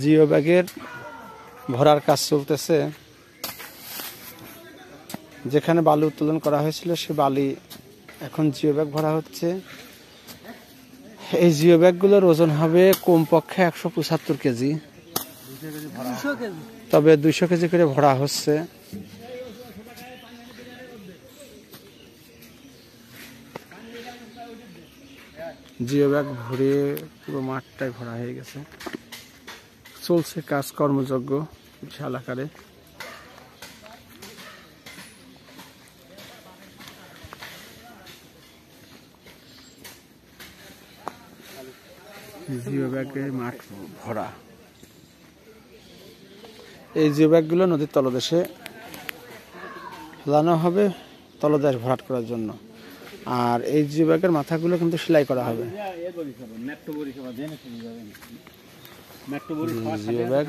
জিও ব্যাগের ভরার কাজ চলতেছে। যেখানে বালু উত্তোলন করা হয়েছিল সে বালি এখন জিও ব্যাগ ভরা হচ্ছে। এই জিও ব্যাগগুলোর ওজন হবে কমপক্ষে 175 কেজি, তবে 200 কেজি করে ভরা হচ্ছে। জিও ব্যাগ ভরে পুরো মাঠটাই ভরা হয়ে গেছে। চলছে কাজ কর্মযজ্ঞ বিশাল আকারে। জিও ব্যাগে মাঠ ভরা। এই জিও ব্যাগগুলো নদীর তলদেশে ফেলানো হবে তলদেশ ভরাট করার জন্য। আর এই জিও ব্যাগের মাথাগুলো কিন্তু সেলাই করা হবে। Geo bag